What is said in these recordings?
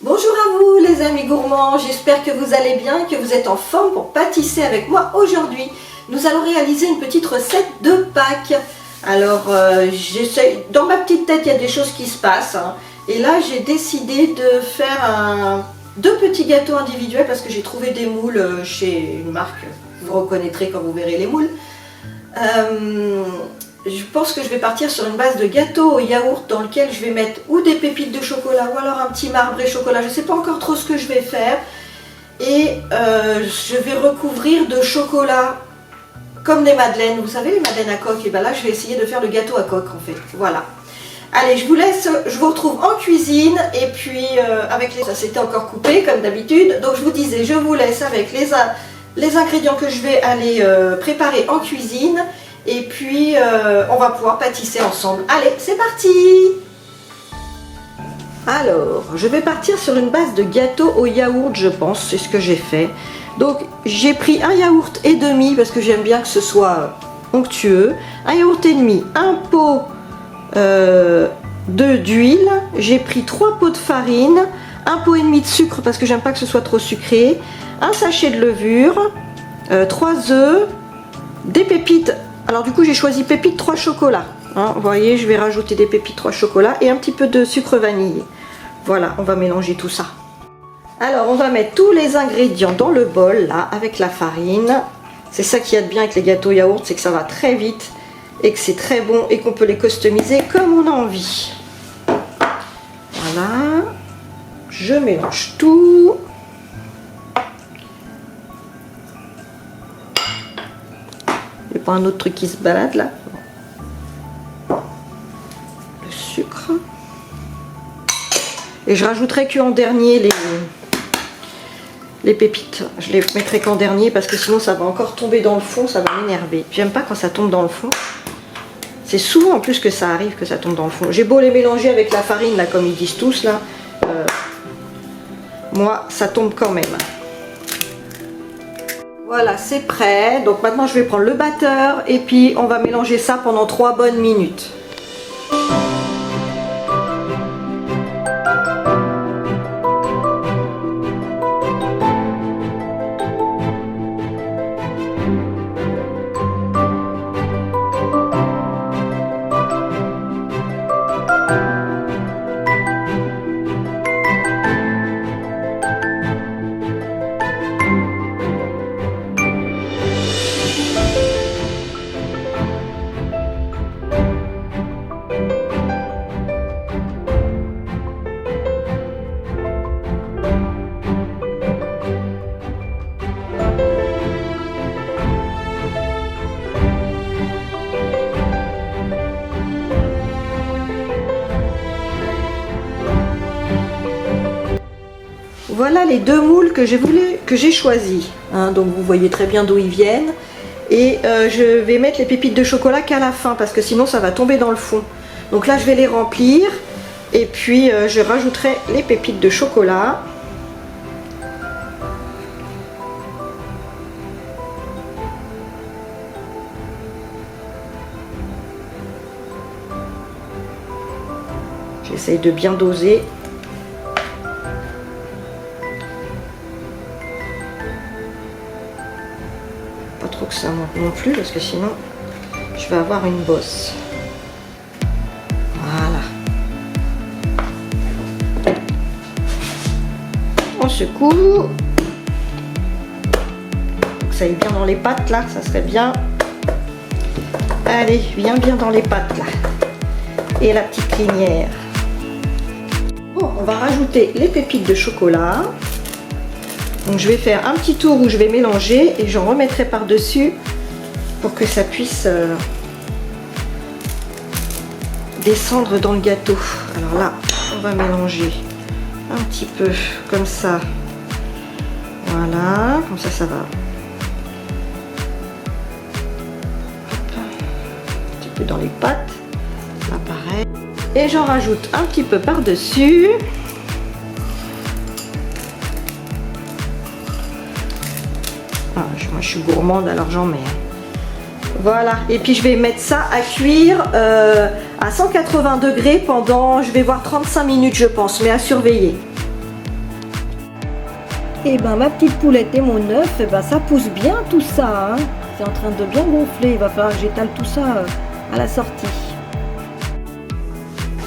Bonjour à vous les amis gourmands, j'espère que vous allez bien, que vous êtes en forme pour pâtisser avec moi aujourd'hui. Nous allons réaliser une petite recette de Pâques. Alors j'essaie, dans ma petite tête il y a des choses qui se passent, hein. Et là j'ai décidé de faire deux petits gâteaux individuels parce que j'ai trouvé des moules chez une marque, vous reconnaîtrez quand vous verrez les moules. Je pense que je vais partir sur une base de gâteau au yaourt dans lequel je vais mettre ou des pépites de chocolat ou alors un petit marbré chocolat. Je ne sais pas encore trop ce que je vais faire. Et je vais recouvrir de chocolat comme des madeleines. Vous savez les madeleines à coque? Et bien là je vais essayer de faire le gâteau à coque en fait. Voilà. Allez, je vous laisse, je vous retrouve en cuisine et puis avec les... Ça s'était encore coupé comme d'habitude. Donc je vous disais, je vous laisse avec les ingrédients que je vais aller préparer en cuisine. Et puis on va pouvoir pâtisser ensemble. Allez, c'est parti! Alors, je vais partir sur une base de gâteau au yaourt, je pense, c'est ce que j'ai fait. Donc, j'ai pris un yaourt et demi, parce que j'aime bien que ce soit onctueux. Un yaourt et demi, un pot d'huile. J'ai pris 3 pots de farine, un pot et demi de sucre, parce que j'aime pas que ce soit trop sucré. Un sachet de levure, 3 œufs, des pépites. Alors du coup j'ai choisi pépites 3 chocolats, hein, vous voyez je vais rajouter des pépites 3 chocolats et un petit peu de sucre vanillé. Voilà, on va mélanger tout ça. Alors on va mettre tous les ingrédients dans le bol là avec la farine. C'est ça qu'il y a de bien avec les gâteaux yaourt, c'est que ça va très vite et que c'est très bon et qu'on peut les customiser comme on a envie. Voilà, je mélange tout. Pas un autre truc qui se balade là. Le sucre. Et je rajouterai qu'en dernier les pépites. Je les mettrai qu'en dernier parce que sinon ça va encore tomber dans le fond, ça va m'énerver. J'aime pas quand ça tombe dans le fond. C'est souvent en plus que ça arrive que ça tombe dans le fond. J'ai beau les mélanger avec la farine là comme ils disent tous là. Moi ça tombe quand même. Voilà, c'est prêt. Donc maintenant je vais prendre le batteur et puis on va mélanger ça pendant 3 bonnes minutes. Voilà les 2 moules que j'ai choisis, hein, donc vous voyez très bien d'où ils viennent. Et je vais mettre les pépites de chocolat qu'à la fin parce que sinon ça va tomber dans le fond. Donc là je vais les remplir et puis je rajouterai les pépites de chocolat. J'essaye de bien doser. Pas trop que ça monte non plus parce que sinon je vais avoir une bosse. Voilà. On secoue. Pour que ça aille bien dans les pâtes là, ça serait bien. Allez, bien dans les pâtes là. Et la petite crinière. Bon, on va rajouter les pépites de chocolat. Donc je vais faire un petit tour où je vais mélanger et j'en remettrai par-dessus pour que ça puisse descendre dans le gâteau. Alors là, on va mélanger un petit peu comme ça. Voilà, comme ça va. Hop. Un petit peu dans les pâtes. Là pareil. Et j'en rajoute un petit peu par-dessus. Moi je suis gourmande alors j'en mets. Voilà, et puis je vais mettre ça à cuire à 180 degrés pendant, je vais voir 35 minutes je pense, mais à surveiller. Et ben ma petite poulette et mon œuf, et ben ça pousse bien tout ça, hein. C'est en train de bien gonfler, il va falloir que j'étale tout ça à la sortie.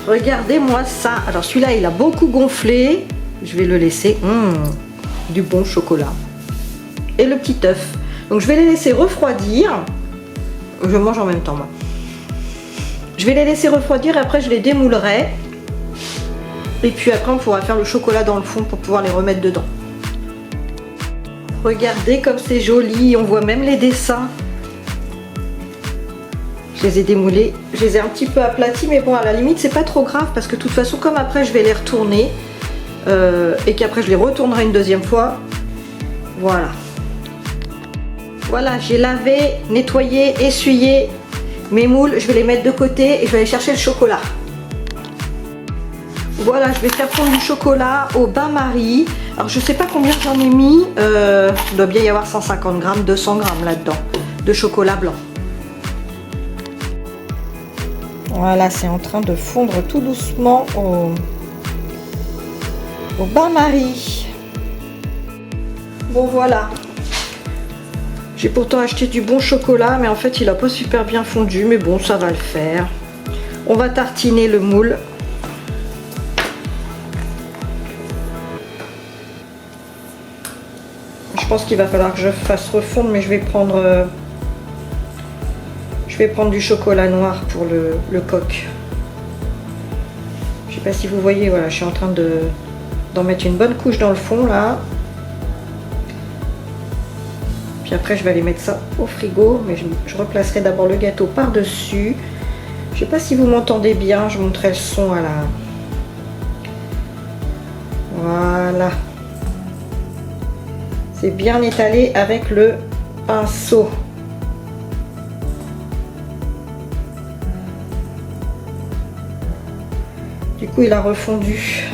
Regardez-moi ça. Alors celui-là il a beaucoup gonflé, je vais le laisser. Du bon chocolat. Et le petit œuf. Donc je vais les laisser refroidir. Je mange en même temps moi. Je vais les laisser refroidir et après je les démoulerai. Et puis après on pourra faire le chocolat dans le fond pour pouvoir les remettre dedans. Regardez comme c'est joli, on voit même les dessins. Je les ai démoulés, je les ai un petit peu aplatis, mais bon à la limite c'est pas trop grave parce que de toute façon comme après je vais les retourner et qu'après je les retournerai une deuxième fois. Voilà. Voilà, j'ai lavé, nettoyé, essuyé mes moules, je vais les mettre de côté et je vais aller chercher le chocolat. Voilà, je vais faire fondre du chocolat au bain-marie. Alors je sais pas combien j'en ai mis, il doit bien y avoir 150 grammes, 200 grammes là-dedans de chocolat blanc. Voilà, c'est en train de fondre tout doucement au bain-marie. Bon voilà. J'ai pourtant acheté du bon chocolat, mais en fait il n'a pas super bien fondu, mais bon ça va le faire. On va tartiner le moule. Je pense qu'il va falloir que je fasse refondre, mais je vais prendre du chocolat noir pour le coq. Je sais pas si vous voyez, voilà, je suis en train d'en mettre une bonne couche dans le fond là. Puis après je vais aller mettre ça au frigo, mais je replacerai d'abord le gâteau par-dessus. Je sais pas si vous m'entendez bien, je montrerai le son à la... Voilà. C'est bien étalé avec le pinceau. Du coup il a refondu.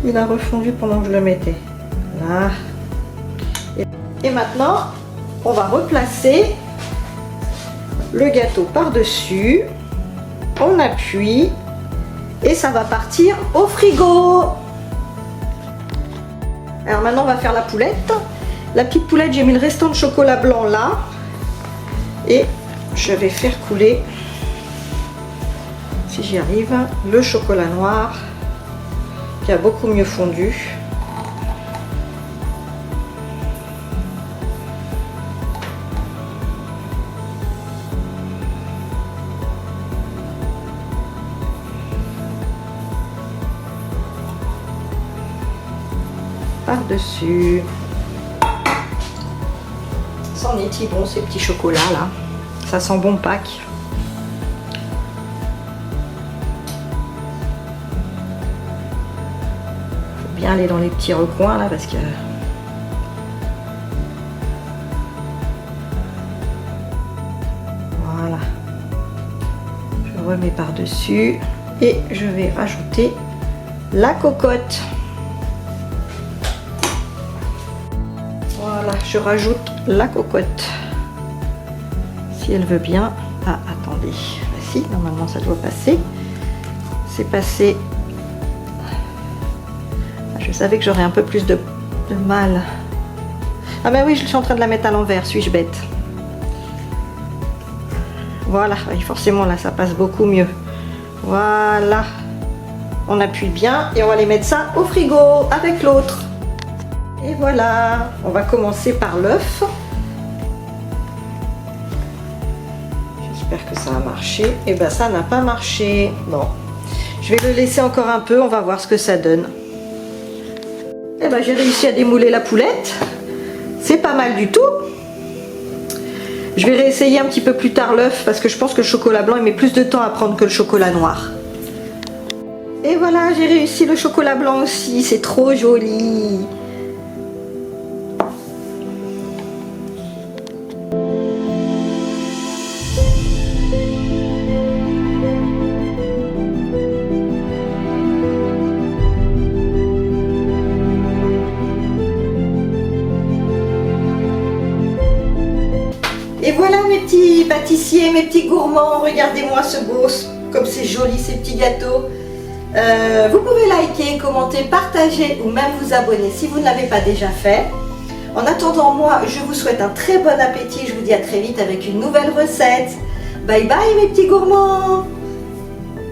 Il a refondu pendant que je le mettais. Là. Et maintenant, on va replacer le gâteau par-dessus. On appuie et ça va partir au frigo. Alors maintenant, on va faire la poulette. La petite poulette, j'ai mis le restant de chocolat blanc là. Et je vais faire couler, si j'y arrive, le chocolat noir qui a beaucoup mieux fondu. Par-dessus. Ça en est bon ces petits chocolats là. Ça sent bon Pâques. Faut bien aller dans les petits recoins là parce que voilà. Je remets par-dessus et je vais rajouter la cocotte. Voilà, je rajoute la cocotte. Si elle veut bien. Ah, attendez. Ah, si, normalement ça doit passer. C'est passé. Je savais que j'aurais un peu plus de mal. Ah ben oui, je suis en train de la mettre à l'envers. Suis-je bête? Voilà, forcément là ça passe beaucoup mieux. Voilà. On appuie bien et on va aller mettre ça au frigo avec l'autre. Et voilà, on va commencer par l'œuf. J'espère que ça a marché. Et ben ça n'a pas marché. Bon, je vais le laisser encore un peu, on va voir ce que ça donne. Et ben j'ai réussi à démouler la poulette. C'est pas mal du tout. Je vais réessayer un petit peu plus tard l'œuf parce que je pense que le chocolat blanc il met plus de temps à prendre que le chocolat noir. Et voilà, j'ai réussi le chocolat blanc aussi, c'est trop joli. Et voilà mes petits pâtissiers, mes petits gourmands, regardez-moi ce beau, comme c'est joli ces petits gâteaux. Vous pouvez liker, commenter, partager ou même vous abonner si vous ne l'avez pas déjà fait. En attendant, moi, je vous souhaite un très bon appétit. Je vous dis à très vite avec une nouvelle recette. Bye bye mes petits gourmands!